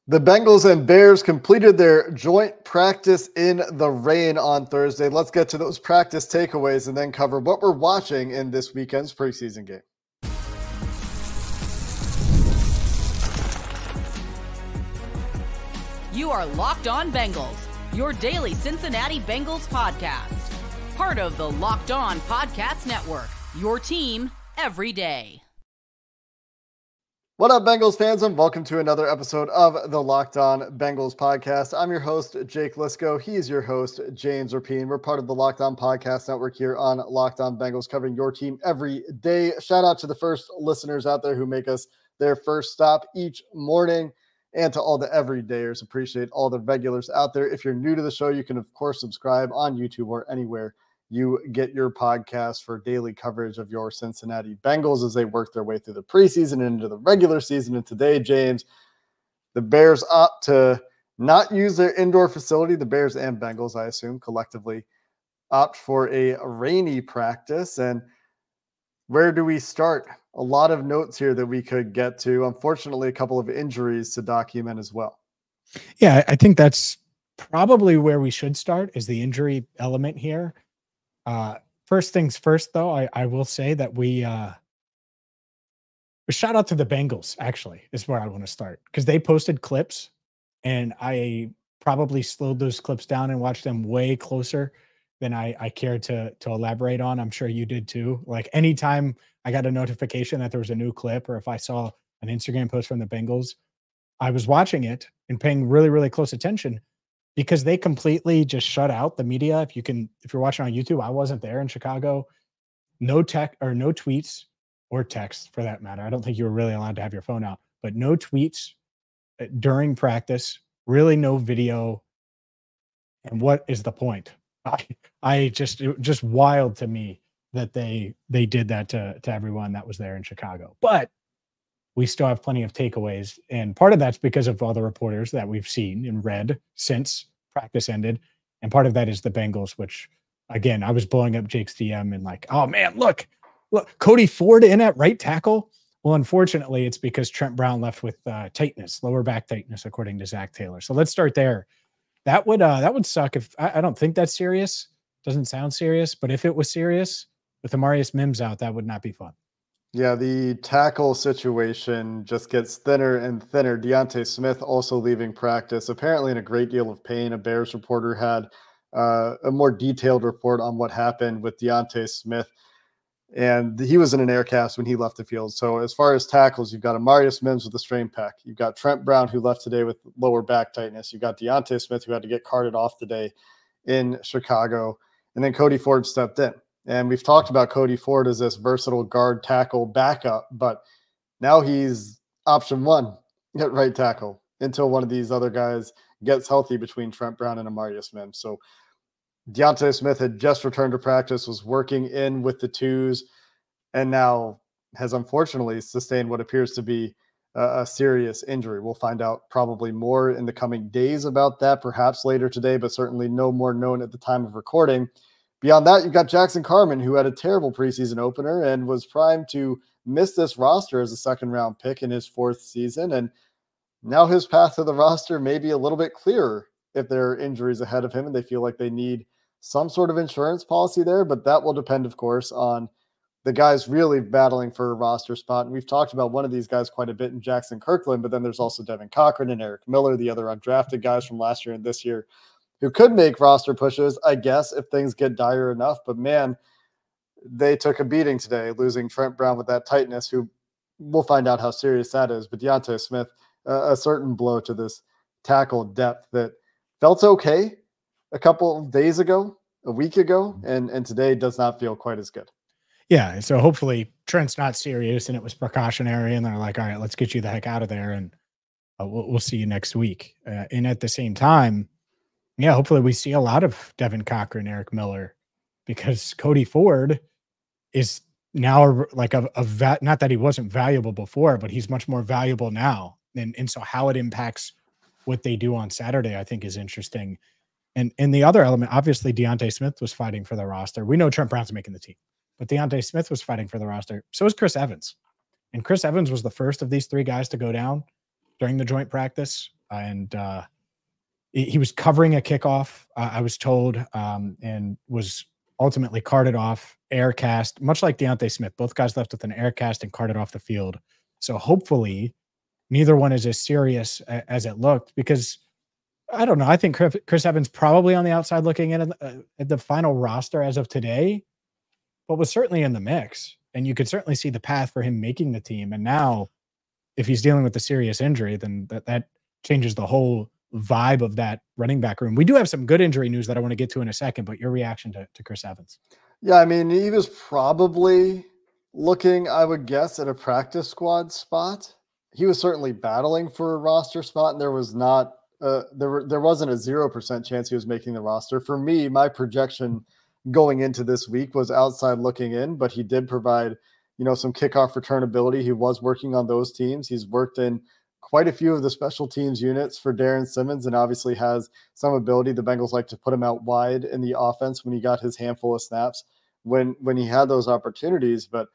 The Bengals and Bears completed their joint practice in the rain on Thursday. Let's get to those practice takeaways and then cover what we're watching in this weekend's preseason game. You are Locked On Bengals, your daily Cincinnati Bengals podcast. Part of the Locked On Podcast Network, your team every day. What up, Bengals fans, and welcome to another episode of the Locked On Bengals podcast. I'm your host, Jake Lisco. He's your host, James Rapien. We're part of the Locked On Podcast Network here on Locked On Bengals, covering your team every day. Shout out to the first listeners out there who make us their first stop each morning, and to all the everydayers. Appreciate all the regulars out there. If you're new to the show, you can, of course, subscribe on YouTube or anywhere you get your podcast for daily coverage of your Cincinnati Bengals as they work their way through the preseason and into the regular season. And today, James, the Bears opt to not use their indoor facility. The Bears and Bengals, I assume, collectively opt for a rainy practice. And where do we start? A lot of notes here that we could get to. Unfortunately, a couple of injuries to document as well. Yeah, I think that's probably where we should start, is the injury element here. First things first, though, I will say that we shout out to the Bengals, actually, is where I want to start, because they posted clips and I probably slowed those clips down and watched them way closer than I cared to elaborate on. I'm sure you did too. Like, anytime I got a notification that there was a new clip, or if I saw an Instagram post from the Bengals, I was watching it and paying really, really close attention, because they completely just shut out the media. If you're watching on YouTube, I wasn't there in Chicago. No tweets or text for that matter. I don't think you were really allowed to have your phone out, but no tweets during practice, really no video. And what is the point? It just wild to me that they did that to everyone that was there in Chicago. But we still have plenty of takeaways. And part of that's because of all the reporters that we've seen and read since practice ended. And part of that is the Bengals, which, again, I was blowing up Jake's DM and like, oh man, look, Cody Ford in at right tackle. Well, unfortunately, it's because Trent Brown left with tightness, lower back tightness, according to Zach Taylor. So let's start there. That would suck. If I don't think that's serious. Doesn't sound serious, but if it was serious with Amarius Mims out, that would not be fun. Yeah, the tackle situation just gets thinner and thinner. Deontay Smith also leaving practice, apparently in a great deal of pain. A Bears reporter had a more detailed report on what happened with Deontay Smith, and he was in an air cast when he left the field. So as far as tackles, you've got Amarius Mims with a strained pec. You've got Trent Brown, who left today with lower back tightness. You've got Deontay Smith, who had to get carted off today in Chicago. And then Cody Ford stepped in. And we've talked about Cody Ford as this versatile guard tackle backup, but now he's option one at right tackle until one of these other guys gets healthy between Trent Brown and Amarius Mims. So Deontay Smith had just returned to practice, was working in with the twos, and now has unfortunately sustained what appears to be a serious injury. We'll find out probably more in the coming days about that, perhaps later today, but certainly no more known at the time of recording. Beyond that, you've got Jackson Carman, who had a terrible preseason opener and was primed to miss this roster as a second-round pick in his fourth season. And now his path to the roster may be a little bit clearer if there are injuries ahead of him and they feel like they need some sort of insurance policy there. But that will depend, of course, on the guys really battling for a roster spot. And we've talked about one of these guys quite a bit in Jackson Kirkland, but then there's also Devin Cochran and Eric Miller, the other undrafted guys from last year and this year, who could make roster pushes, I guess, if things get dire enough. But man, they took a beating today, losing Trent Brown with that tightness, who we'll find out how serious that is. But Deontay Smith, a certain blow to this tackle depth that felt okay a couple of days ago, a week ago, and today does not feel quite as good. Yeah, so hopefully Trent's not serious and it was precautionary, and they're like, all right, let's get you the heck out of there, and we'll see you next week. And at the same time, yeah, hopefully we see a lot of Devin Cochran, Eric Miller, because Cody Ford is now like not that he wasn't valuable before, but he's much more valuable now. And so how it impacts what they do on Saturday, I think, is interesting. And the other element, obviously, Deontay Smith was fighting for the roster. We know Trent Brown's making the team, but Deontay Smith was fighting for the roster. So was Chris Evans. And Chris Evans was the first of these three guys to go down during the joint practice. and he was covering a kickoff, I was told, and was ultimately carted off, air cast, much like Deontay Smith. Both guys left with an air cast and carted off the field. So hopefully neither one is as serious as it looked, because I don't know. I think Chris Evans probably on the outside looking in at the final roster as of today, but was certainly in the mix. And you could certainly see the path for him making the team. And now if he's dealing with a serious injury, then that changes the whole vibe of that running back room. We do have some good injury news that I want to get to in a second, but your reaction to Chris Evans. Yeah, I mean, he was probably looking, I would guess, at a practice squad spot. He was certainly battling for a roster spot, and there was not there wasn't a 0% chance he was making the roster. For me, my projection going into this week was outside looking in, but he did provide, some kickoff return ability. He was working on those teams. He's worked in quite a few of the special teams units for Darren Simmons, and obviously has some ability. The Bengals like to put him out wide in the offense when he got his handful of snaps when he had those opportunities. But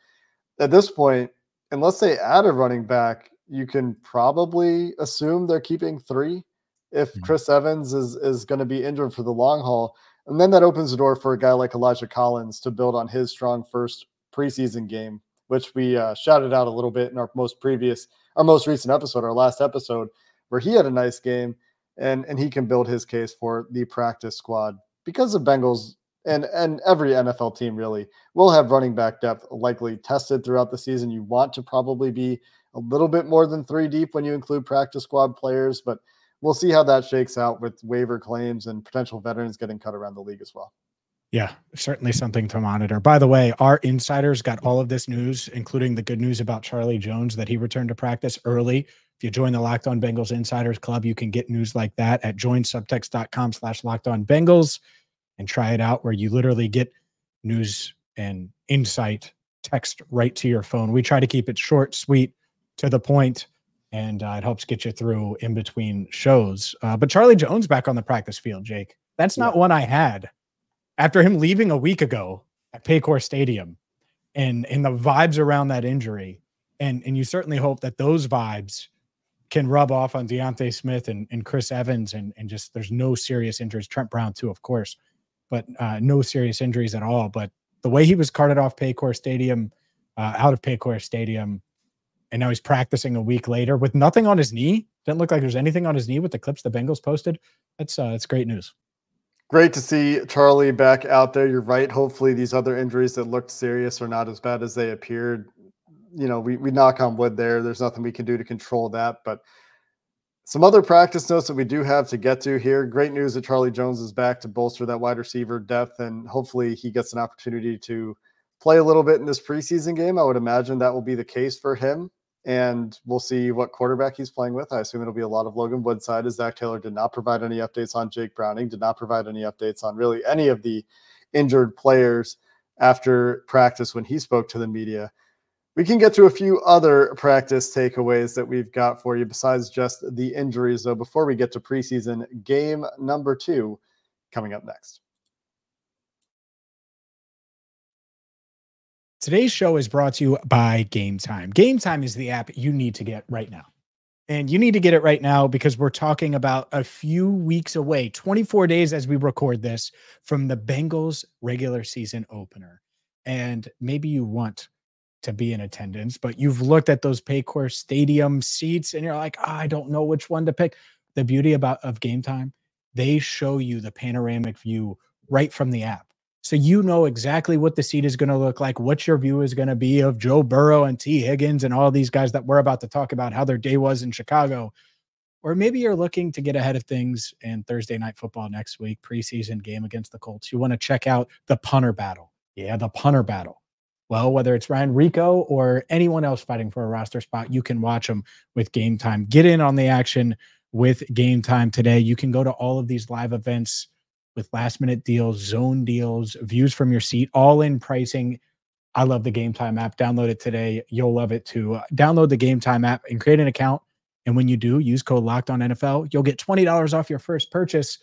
at this point, unless they add a running back, you can probably assume they're keeping 3 if Chris Evans is going to be injured for the long haul. And then that opens the door for a guy like Elijah Collins to build on his strong first preseason game, which we shouted out a little bit in our most recent episode, our last episode, where he had a nice game, and he can build his case for the practice squad, because the Bengals and every NFL team really will have running back depth likely tested throughout the season. You want to probably be a little bit more than 3 deep when you include practice squad players, but we'll see how that shakes out with waiver claims and potential veterans getting cut around the league as well. Yeah, certainly something to monitor. By the way, our insiders got all of this news, including the good news about Charlie Jones that he returned to practice early. If you join the Locked On Bengals Insiders Club, you can get news like that at joinsubtext.com/LockedOnBengals and try it out, where you literally get news and insight text right to your phone. We try to keep it short, sweet, to the point, and it helps get you through in between shows. But Charlie Jones back on the practice field, Jake. That's not one I had. After him leaving a week ago at Paycor Stadium, and the vibes around that injury, and you certainly hope that those vibes can rub off on Deontay Smith and Chris Evans, and just there's no serious injuries. Trent Brown too, of course, but no serious injuries at all. But the way he was carted off Paycor Stadium, out of Paycor Stadium, and now he's practicing a week later with nothing on his knee. Didn't look like there's anything on his knee with the clips the Bengals posted. That's great news. Great to see Charlie back out there. You're right. Hopefully these other injuries that looked serious are not as bad as they appeared. We knock on wood there. There's nothing we can do to control that. But some other practice notes that we do have to get to here. Great news that Charlie Jones is back to bolster that wide receiver depth, and hopefully he gets an opportunity to play a little bit in this preseason game. I would imagine that will be the case for him. And we'll see what quarterback he's playing with. I assume it'll be a lot of Logan Woodside, as Zach Taylor did not provide any updates on Jake Browning, did not provide any updates on really any of the injured players after practice when he spoke to the media. We can get to a few other practice takeaways that we've got for you besides just the injuries, though, before we get to preseason game number 2 coming up next. Today's show is brought to you by Gametime. Gametime is the app you need to get right now. And you need to get it right now because we're talking about a few weeks away, 24 days as we record this, from the Bengals regular season opener. And maybe you want to be in attendance, but you've looked at those Paycor Stadium seats and you're like, I don't know which one to pick. The beauty of Gametime, they show you the panoramic view right from the app. So you know exactly what the seat is going to look like, what your view is going to be of Joe Burrow and T. Higgins and all these guys that we're about to talk about, how their day was in Chicago. Or maybe you're looking to get ahead of things and Thursday Night Football next week, preseason game against the Colts. You want to check out the punter battle. Yeah, the punter battle. Well, whether it's Ryan Rico or anyone else fighting for a roster spot, you can watch them with Gametime. Get in on the action with Gametime today. You can go to all of these live events with last-minute deals, zone deals, views from your seat, all-in pricing. I love the Gametime app. Download it today. You'll love it too. Download the Gametime app and create an account. And when you do, use code LOCKEDONNFL. You'll get $20 off your first purchase.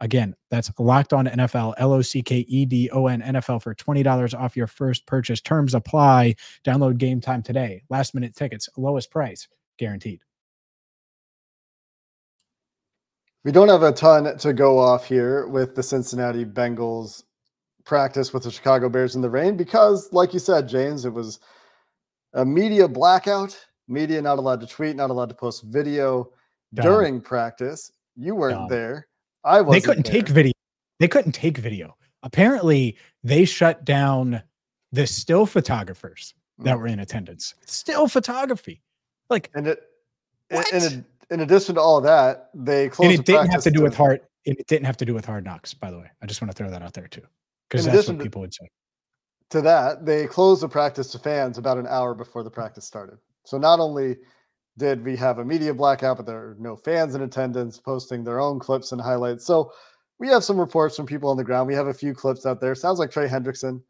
Again, that's LOCKEDONNFL, LOCKEDON NFL for $20 off your first purchase. Terms apply. Download Gametime today. Last-minute tickets, lowest price, guaranteed. We don't have a ton to go off here with the Cincinnati Bengals practice with the Chicago Bears in the rain because, like you said, James, it was a media blackout. Media not allowed to tweet, not allowed to post video during practice. You weren't there. I wasn't. They couldn't take video. They couldn't take video. Apparently, they shut down the still photographers that were in attendance. Still photography, like, and in addition to all of that, they closed. And it didn't have to do with hard. It didn't have to do with Hard Knocks, by the way. I just want to throw that out there too, because that's what people would say. To that, they closed the practice to fans about an hour before the practice started. So not only did we have a media blackout, but there are no fans in attendance posting their own clips and highlights. So we have some reports from people on the ground. We have a few clips out there. Sounds like Trey Hendrickson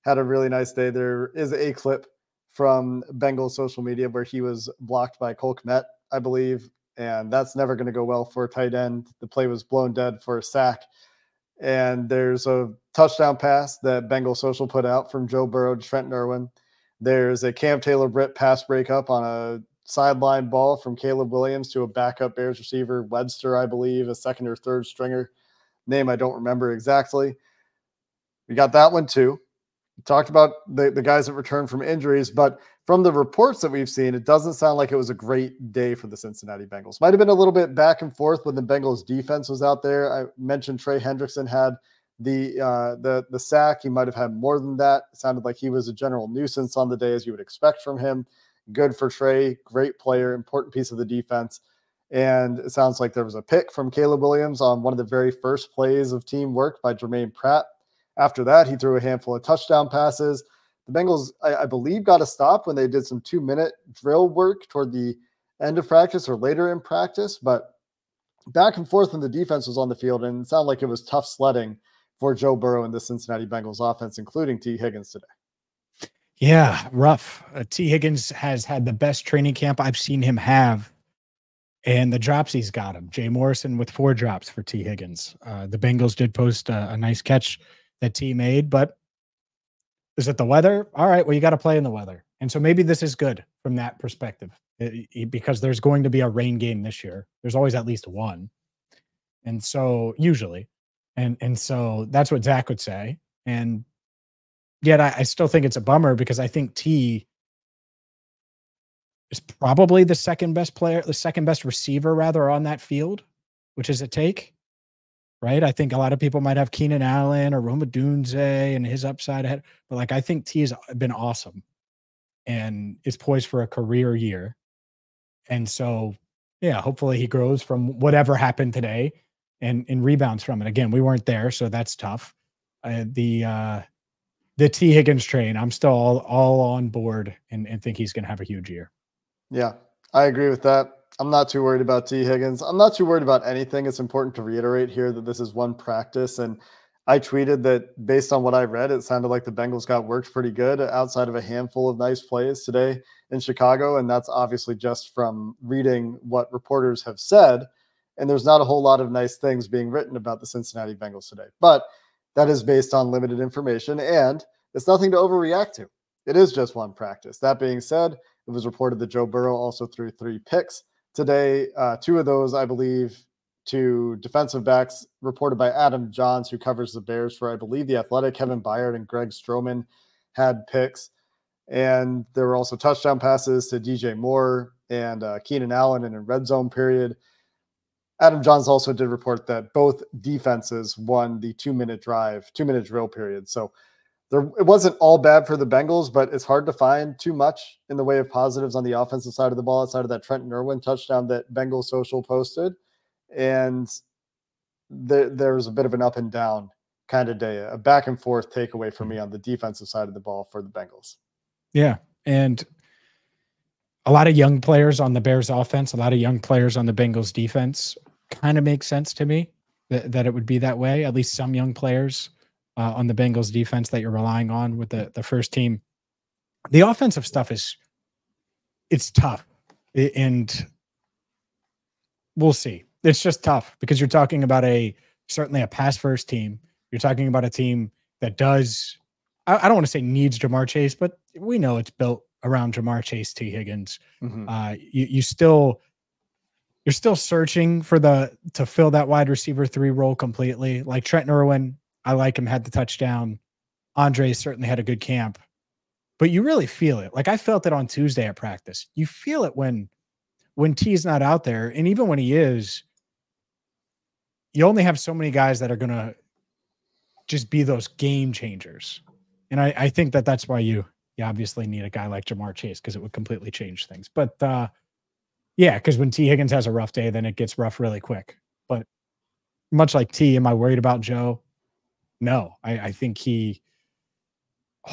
had a really nice day. There is a clip from Bengals social media where he was blocked by Cole Kmet, I believe, and that's never going to go well for a tight end. The play was blown dead for a sack. And there's a touchdown pass that Bengal Social put out from Joe Burrow to Trent Irwin. There's a Cam Taylor-Britt pass breakup on a sideline ball from Caleb Williams to a backup Bears receiver, Webster, I believe, a second or third stringer. Name I don't remember exactly. We got that one too. We talked about the guys that returned from injuries, but from the reports that we've seen, it doesn't sound like it was a great day for the Cincinnati Bengals. Might have been a little bit back and forth when the Bengals defense was out there. I mentioned Trey Hendrickson had the sack. He might have had more than that. It sounded like he was a general nuisance on the day, as you would expect from him. Good for Trey, great player, important piece of the defense. And it sounds like there was a pick from Caleb Williams on one of the very first plays of teamwork by Jermaine Pratt. After that, he threw a handful of touchdown passes. The Bengals, I believe, got a stop when they did some 2-minute drill work toward the end of practice or later in practice. But back and forth when the defense was on the field, and it sounded like it was tough sledding for Joe Burrow and the Cincinnati Bengals offense, including T. Higgins today. Yeah, rough. T. Higgins has had the best training camp I've seen him have, and the drops he's got him. Jay Morrison with 4 drops for T. Higgins. The Bengals did post a nice catch that T made, but is it the weather? All right, well, you got to play in the weather. And so maybe this is good from that perspective because there's going to be a rain game this year. There's always at least one. And so usually, and so that's what Zach would say. And yet I still think it's a bummer because I think T is probably the second best player, the second best receiver rather on that field, which is a take. Right. I think a lot of people might have Keenan Allen or Roma Dunze and his upside ahead, but like, I think T has been awesome and is poised for a career year. And so, yeah, hopefully he grows from whatever happened today and rebounds from it. Again, we weren't there, so that's tough. The T Higgins train, I'm still all on board and think he's going to have a huge year. Yeah, I agree with that. I'm not too worried about T. Higgins. I'm not too worried about anything. It's important to reiterate here that this is one practice. And I tweeted that based on what I read, it sounded like the Bengals got worked pretty good outside of a handful of nice plays today in Chicago. And that's obviously just from reading what reporters have said. And there's not a whole lot of nice things being written about the Cincinnati Bengals today. But that is based on limited information, and it's nothing to overreact to. It is just one practice. That being said, it was reported that Joe Burrow also threw 3 picks today. 2 of those, I believe, to defensive backs, reported by Adam Johns, who covers the Bears for, I believe, The Athletic. Kevin Byard and Greg Stroman had picks. And there were also touchdown passes to DJ Moore and Keenan Allen in a red zone period. Adam Johns also did report that both defenses won the 2-minute drill period. So it wasn't all bad for the Bengals, but it's hard to find too much in the way of positives on the offensive side of the ball outside of that Trent Irwin touchdown that Bengals Social posted. And there was a bit of an up and down kind of day, a back and forth takeaway for me on the defensive side of the ball for the Bengals. Yeah. And a lot of young players on the Bears offense, a lot of young players on the Bengals defense kind of makes sense to me that it would be that way. At least some young players on the Bengals defense that you're relying on with the first team. The offensive stuff it's tough, and we'll see. It's just tough because you're talking about certainly a pass first team. You're talking about a team that does, I don't want to say needs Jamar Chase, but we know it's built around Jamar Chase, T. Higgins. Mm-hmm. You're you're still searching for to fill that wide receiver 3 role completely. Like Trent Irwin, I like him, had the touchdown. Andre certainly had a good camp, but you really feel it. Like I felt it on Tuesday at practice. You feel it when T's not out there. And even when he is, you only have so many guys that are going to just be those game changers. And I think that's why you obviously need a guy like Jamar Chase, because it would completely change things. But yeah, because when T. Higgins has a rough day, then it gets rough really quick. But much like T, am I worried about Joe? No, I think he'll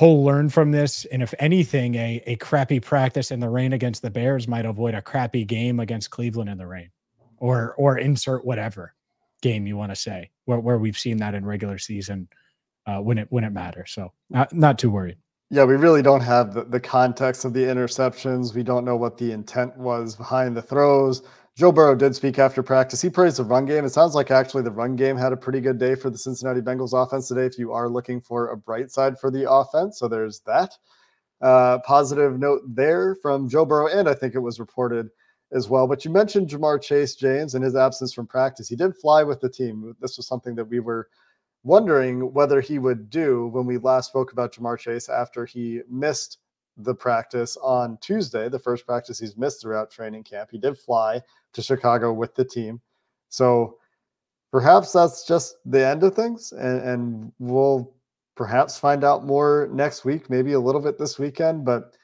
learn from this. And if anything, a crappy practice in the rain against the Bears might avoid a crappy game against Cleveland in the rain, or insert whatever game you want to say where we've seen that in regular season when it matters. So not too worried. Yeah, we really don't have the context of the interceptions. We don't know what the intent was behind the throws. Joe Burrow did speak after practice. He praised the run game. It sounds like actually the run game had a pretty good day for the Cincinnati Bengals offense today, if you are looking for a bright side for the offense. So there's that. Positive note there from Joe Burrow, and I think it was reported as well. But you mentioned Jamar Chase, James, and his absence from practice. He did fly with the team. This was something that we were wondering whether he would do when we last spoke about Jamar Chase after he missed the practice on Tuesday, the first practice he's missed throughout training camp. He did fly to Chicago with the team. So perhaps that's just the end of things, and we'll perhaps find out more next week, maybe a little bit this weekend. But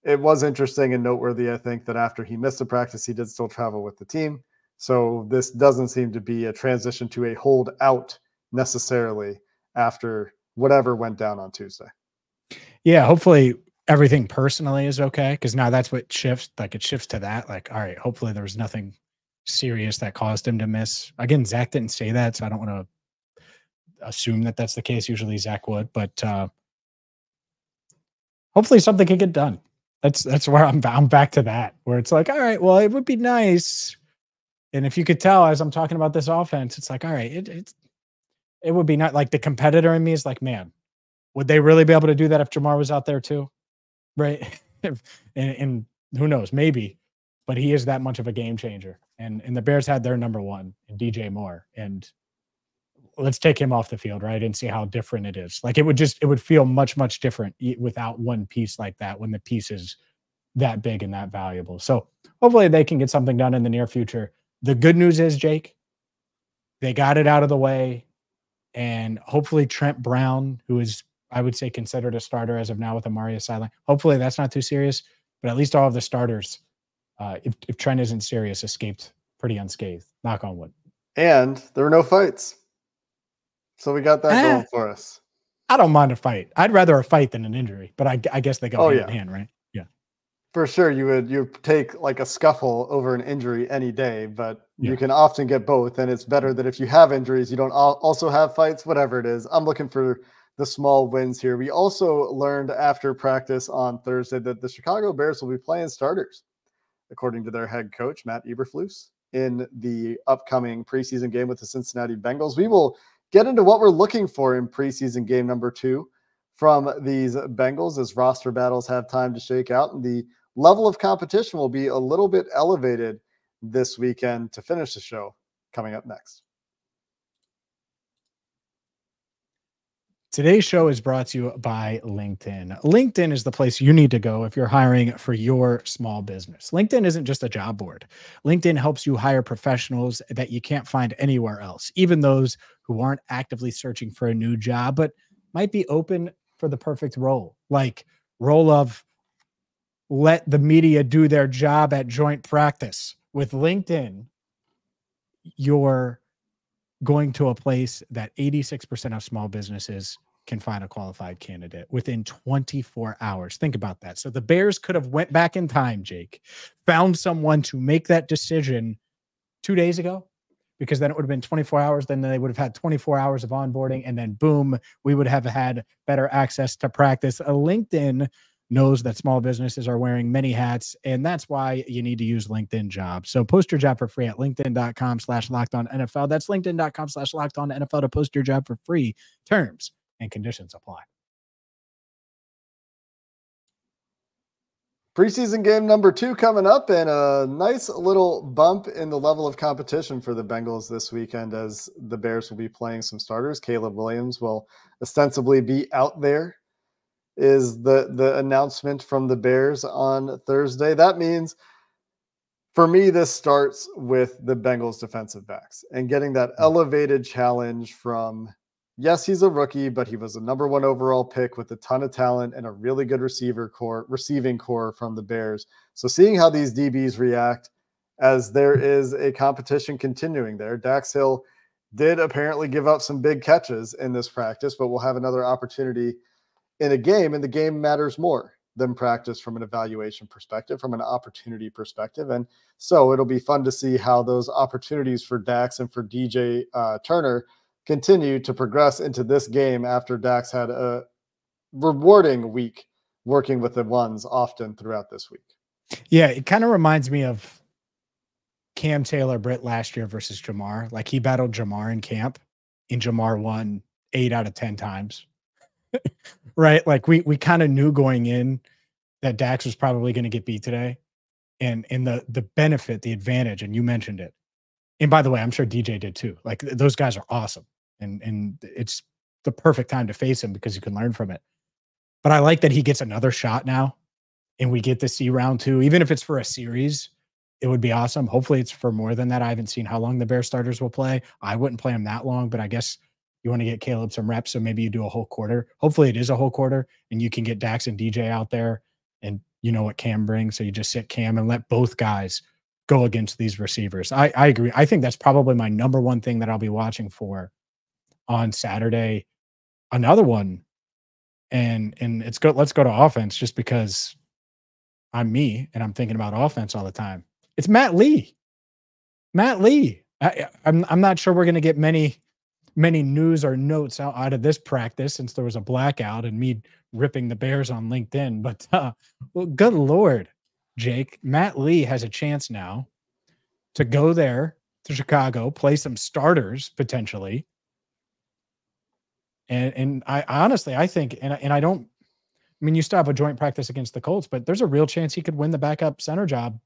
it was interesting and noteworthy, I think, that after he missed the practice, he did still travel with the team. So this doesn't seem to be a transition to a holdout necessarily after whatever went down on Tuesday. Yeah, hopefully everything personally is okay, because now that's what shifts. Like it shifts to that. Like, all right, hopefully there was nothing serious that caused him to miss. Again, Zach didn't say that, so I don't want to assume that that's the case. Usually Zach would, but hopefully something can get done. That's where I'm back to that, where it's like, all right, well, it would be nice. And if you could tell as I'm talking about this offense, it's like, all right, it would be not like the competitor in me is like, man, would they really be able to do that if Jamar was out there too? Right. and who knows, maybe, but he is that much of a game changer. And the Bears had their number one in DJ Moore, and let's take him off the field, right, and see how different it is. Like it would feel much, much different without one piece like that, when the piece is that big and that valuable. So hopefully they can get something done in the near future. The good news is, Jake, they got it out of the way, and hopefully Trent Brown, who is, I would say, considered a starter as of now with Amari's sideline, hopefully that's not too serious, but at least all of the starters, if Trent isn't serious, escaped pretty unscathed. Knock on wood. And there were no fights. So we got that going for us. I don't mind a fight. I'd rather a fight than an injury, but I guess they go hand in hand, right? Yeah. For sure, you take like a scuffle over an injury any day, but you can often get both, and it's better that if you have injuries, you don't also have fights, whatever it is. I'm looking for the small wins here. We also learned after practice on Thursday that the Chicago Bears will be playing starters, according to their head coach, Matt Eberflus, in the upcoming preseason game with the Cincinnati Bengals. We will get into what we're looking for in preseason game number 2 from these Bengals as roster battles have time to shake out, and the level of competition will be a little bit elevated this weekend to finish the show coming up next. Today's show is brought to you by LinkedIn. LinkedIn is the place you need to go if you're hiring for your small business. LinkedIn isn't just a job board. LinkedIn helps you hire professionals that you can't find anywhere else, even those who aren't actively searching for a new job, but might be open for the perfect role, like role of let the media do their job at joint practice. With LinkedIn, you're going to a place that 86% of small businesses can find a qualified candidate within 24 hours. Think about that. So the Bears could have went back in time, Jake, found someone to make that decision 2 days ago, because then it would have been 24 hours. Then they would have had 24 hours of onboarding, and then boom, we would have had better access to practice. LinkedIn knows that small businesses are wearing many hats, and that's why you need to use LinkedIn Jobs. So post your job for free at linkedin.com/lockedonnfl. That's linkedin.com/lockedonnfl to post your job for free. Terms and conditions apply. Preseason game number 2 coming up, and a nice little bump in the level of competition for the Bengals this weekend as the Bears will be playing some starters. Caleb Williams will ostensibly be out there, is the announcement from the Bears on Thursday. That means, for me, this starts with the Bengals defensive backs and getting that elevated challenge from, yes, he's a rookie, but he was a number 1 overall pick with a ton of talent and a really good receiving core from the Bears. So seeing how these DBs react as there is a competition continuing there. Dax Hill did apparently give up some big catches in this practice, but we'll have another opportunity in a game, and the game matters more than practice from an evaluation perspective, from an opportunity perspective. And so it'll be fun to see how those opportunities for Dax and for DJ Turner continue to progress into this game after Dax had a rewarding week working with the ones often throughout this week. Yeah, it kind of reminds me of Cam Taylor-Britt last year versus Jamar. Like, he battled Jamar in camp, and Jamar won 8 out of 10 times. Right? Like, we kind of knew going in that Dax was probably going to get beat today. And the benefit, the advantage, and you mentioned it. And by the way, I'm sure DJ did too. Like, those guys are awesome. And it's the perfect time to face him because you can learn from it. But I like that he gets another shot now, and we get to see round 2. Even if it's for a series, it would be awesome. Hopefully it's for more than that. I haven't seen how long the Bears starters will play. I wouldn't play them that long, but I guess you want to get Caleb some reps, so maybe you do a whole quarter. Hopefully it is a whole quarter, and you can get Dax and DJ out there, and you know what Cam brings, so you just sit Cam and let both guys go against these receivers. I agree. I think that's probably my number 1 thing that I'll be watching for on Saturday. Another one, and it's good. Let's go to offense, just because I'm me and I'm thinking about offense all the time. It's Matt Lee. Matt Lee. I'm not sure we're going to get many news or notes out of this practice, since there was a blackout and me ripping the Bears on LinkedIn. But well, good Lord, Jake, Matt Lee has a chance now to go there to Chicago, play some starters potentially. And I honestly, I think, and I don't, I mean, you still have a joint practice against the Colts, but there's a real chance he could win the backup center job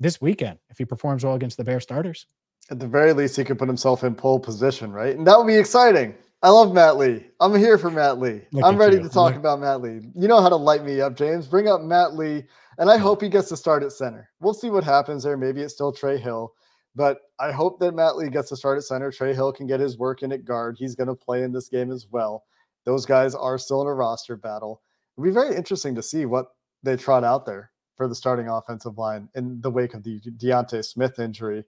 this weekend if he performs well against the Bear starters. At the very least, he could put himself in pole position, right? And that would be exciting. I love Matt Lee. I'm here for Matt Lee. I'm ready to talk about Matt Lee. You know how to light me up, James. Bring up Matt Lee, and I hope he gets to start at center. We'll see what happens there. Maybe it's still Trey Hill, but I hope that Matt Lee gets to start at center. Trey Hill can get his work in at guard. He's going to play in this game as well. Those guys are still in a roster battle. It'll be very interesting to see what they trot out there for the starting offensive line in the wake of the Deontay Smith injury.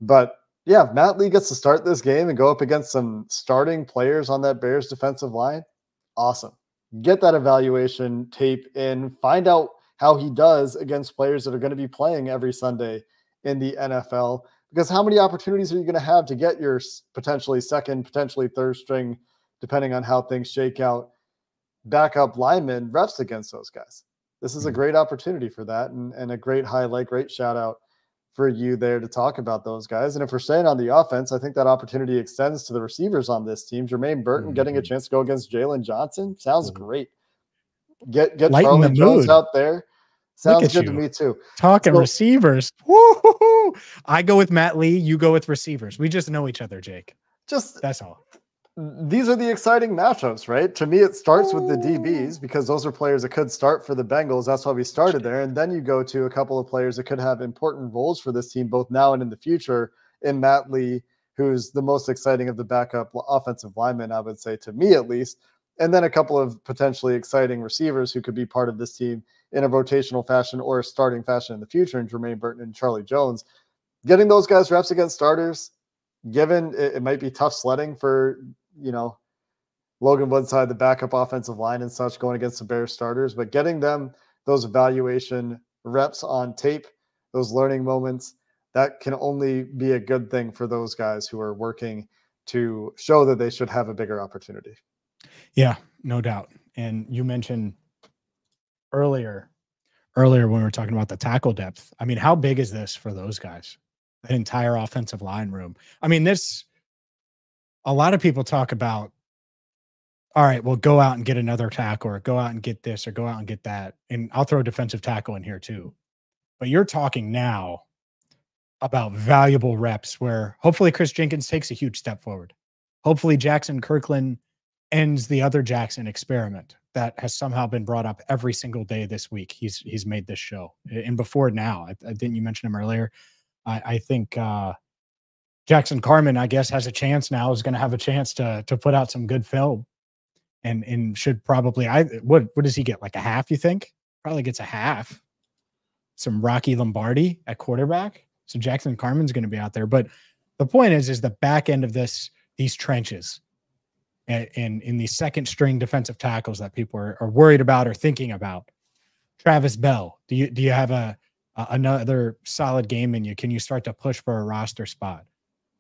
But yeah, if Matt Lee gets to start this game and go up against some starting players on that Bears defensive line, awesome. Get that evaluation tape in, find out how he does against players that are going to be playing every Sunday in the NFL, because how many opportunities are you going to have to get your potentially second, potentially third string, depending on how things shake out, backup linemen reps against those guys? This is a great opportunity for that, and a great highlight, great shout out for you there to talk about those guys. And if we're staying on the offense, I think that opportunity extends to the receivers on this team. Jermaine Burton getting a chance to go against Jalen Johnson sounds great. Get Charlie Jones out there. Sounds good to me too. Talking receivers. Woo-hoo-hoo. I go with Matt Lee. You go with receivers. We just know each other, Jake. That's all. These are the exciting matchups, right? To me, it starts with the DBs, because those are players that could start for the Bengals. That's why we started there. And then you go to a couple of players that could have important roles for this team, both now and in the future, in Matt Lee, who's the most exciting of the backup offensive linemen, I would say, to me at least. And then a couple of potentially exciting receivers who could be part of this team in a rotational fashion or a starting fashion in the future, in Jermaine Burton and Charlie Jones. Getting those guys reps against starters, given it might be tough sledding for, Logan Woodside, the backup offensive line and such, going against the Bears starters, but getting them those evaluation reps on tape, those learning moments, that can only be a good thing for those guys who are working to show that they should have a bigger opportunity. Yeah, no doubt. And you mentioned earlier when we were talking about the tackle depth. I mean, how big is this for those guys? That entire offensive line room. I mean, a lot of people talk about all right, well, go out and get another tackle, or go out and get this, or go out and get that. And I'll throw a defensive tackle in here too. But you're talking now about valuable reps where hopefully Chris Jenkins takes a huge step forward. Hopefully Jackson Kirkland ends the other Jackson experiment that has somehow been brought up every single day this week. He's made this show. And before now, I didn't you mention him earlier? I think Jackson Carman, I guess, has a chance now, is going to have a chance to put out some good film, and should probably, what does he get? Like a half, you think? Probably gets a half. Some Rocky Lombardi at quarterback. So Jackson Carman's going to be out there. But the point is the back end of these trenches and in these second string defensive tackles that people are worried about or thinking about. Travis Bell, do you have another solid game in you? Can you start to push for a roster spot?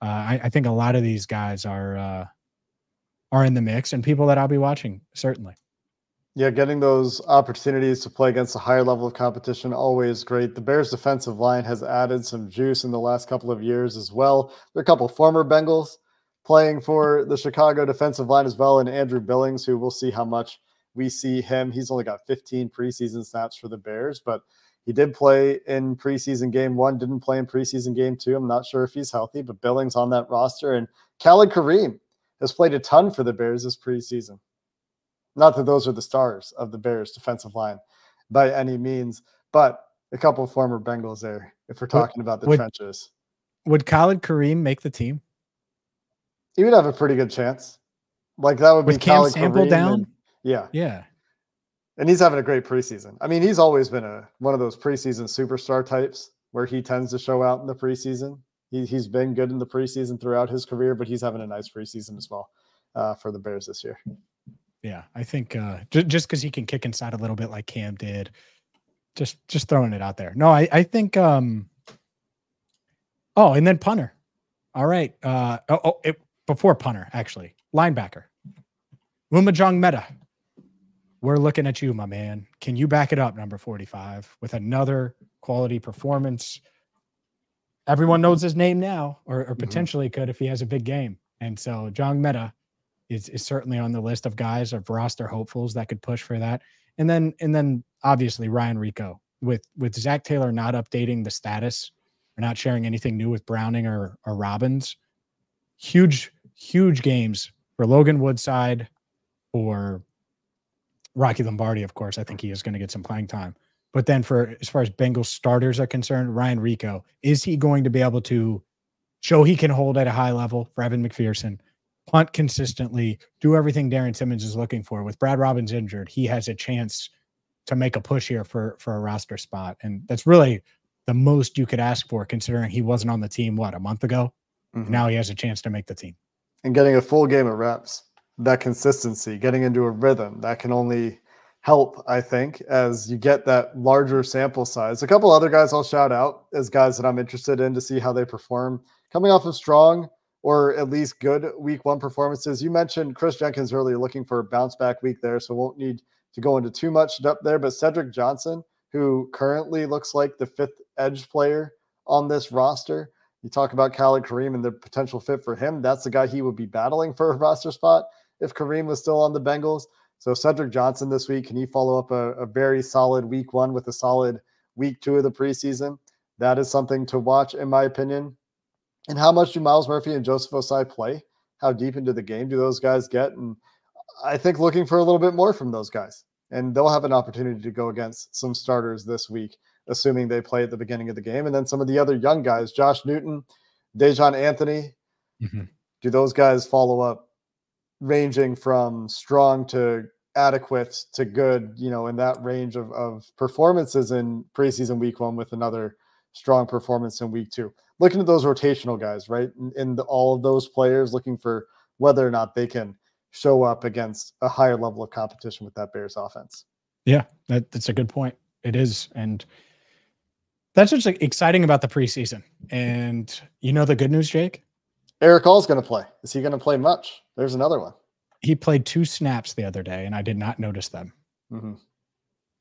I think a lot of these guys are in the mix, and people that I'll be watching, certainly. Yeah, getting those opportunities to play against a higher level of competition, always great. The Bears defensive line has added some juice in the last couple of years as well. There are a couple of former Bengals playing for the Chicago defensive line as well, and Andrew Billings, who we'll see how much we see him. He's only got 15 preseason snaps for the Bears, but he did play in preseason game 1, didn't play in preseason game 2. I'm not sure if he's healthy, but Billings on that roster. And Khalid Kareem has played a ton for the Bears this preseason. Not that those are the stars of the Bears defensive line by any means, but a couple of former Bengals there, if we're talking about the trenches. Would Khalid Kareem make the team? He would have a pretty good chance. Like that would with be Cam Khalid Sample Kareem down? Yeah. And he's having a great preseason. I mean, he's always been one of those preseason superstar types where he tends to show out in the preseason. He's been good in the preseason throughout his career, but he's having a nice preseason as well for the Bears this year. Yeah, I think just because he can kick inside a little bit like Cam did, just throwing it out there. No, I think. And then punter. All right. Before punter, actually, linebacker, Wumajong Meta. We're looking at you, my man. Can you back it up, number 45, with another quality performance? Everyone knows his name now, or potentially could if he has a big game. And so Jong Meta is certainly on the list of guys, of roster hopefuls that could push for that. And then obviously Ryan Rico, with Zach Taylor not updating the status or not sharing anything new with Browning or Robbins. Huge games for Logan Woodside, or Rocky Lombardi, of course. I think he is going to get some playing time. But then as far as Bengals starters are concerned, Ryan Rico, is he going to be able to show he can hold at a high level for Evan McPherson, punt consistently, do everything Darren Simmons is looking for? With Brad Robbins injured, he has a chance to make a push here for a roster spot. And that's really the most you could ask for, considering he wasn't on the team, a month ago? Mm-hmm. Now he has a chance to make the team. And getting a full game of reps, that consistency, getting into a rhythm, that can only help, I think, as you get that larger sample size. A couple other guys I'll shout out as guys that I'm interested in to see how they perform coming off of strong or at least good week 1 performances. You mentioned Chris Jenkins earlier, looking for a bounce back week there, so won't need to go into too much depth there. But Cedric Johnson, who currently looks like the 5th edge player on this roster. You talk about Khalid Kareem and the potential fit for him. That's the guy he would be battling for a roster spot if Kareem was still on the Bengals. So Cedric Johnson this week, can he follow up a very solid week 1 with a solid week 2 of the preseason? That is something to watch, in my opinion. And how much do Miles Murphy and Joseph Osai play? How deep into the game do those guys get? And I think looking for a little bit more from those guys. And they'll have an opportunity to go against some starters this week, assuming they play at the beginning of the game. And then some of the other young guys, Josh Newton, Dejon Anthony, do those guys follow up, ranging from strong to adequate to good, in that range of performances in preseason week 1 with another strong performance in week 2. Looking at those rotational guys, right? In all of those players, looking for whether or not they can show up against a higher level of competition with that Bears offense. Yeah, that's a good point. It is. And that's what's exciting about the preseason. And the good news, Jake? Eric All's going to play. Is he going to play much? There's another one. He played 2 snaps the other day, and I did not notice them.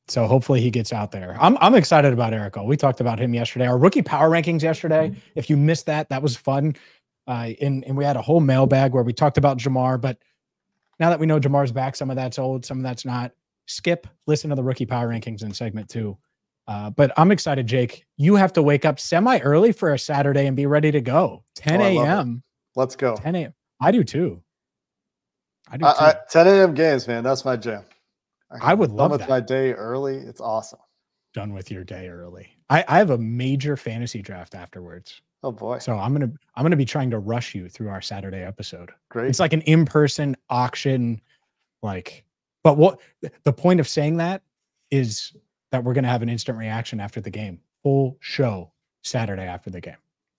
So hopefully he gets out there. I'm excited about Eric All. We talked about him yesterday. Our rookie power rankings yesterday. If you missed that was fun. And we had a whole mailbag where we talked about Jamar, but now that we know Jamar's back, some of that's old, some of that's not. Skip, listen to the rookie power rankings in segment 2. But I'm excited, Jake. You have to wake up semi-early for a Saturday and be ready to go. 10 a.m. Let's go. 10 a.m. I do too. 10 a.m. games, man. That's my jam. I would love that. My day early. It's awesome. Done with your day early. I have a major fantasy draft afterwards. Oh boy. So I'm gonna be trying to rush you through our Saturday episode. Great. It's like an in-person auction, but what the point of saying that is that we're gonna have an instant reaction after the game. Full show Saturday after the game.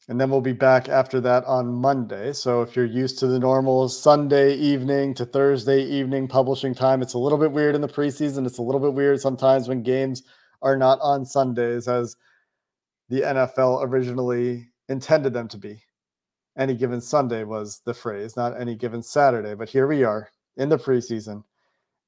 And then we'll be back after that on Monday. So if you're used to the normal Sunday evening to Thursday evening publishing time, it's a little bit weird in the preseason. It's a little bit weird sometimes when games are not on Sundays, as the NFL originally intended them to be. Any given Sunday was the phrase, not any given Saturday. But here we are in the preseason.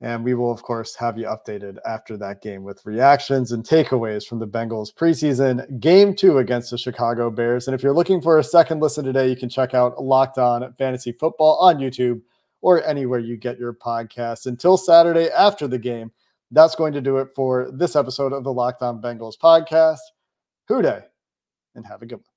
And we will, of course, have you updated after that game with reactions and takeaways from the Bengals preseason game 2 against the Chicago Bears. And if you're looking for a second listen today, you can check out Locked On Fantasy Football on YouTube or anywhere you get your podcasts. Until Saturday after the game, that's going to do it for this episode of the Locked On Bengals podcast. Hoo day, and have a good one.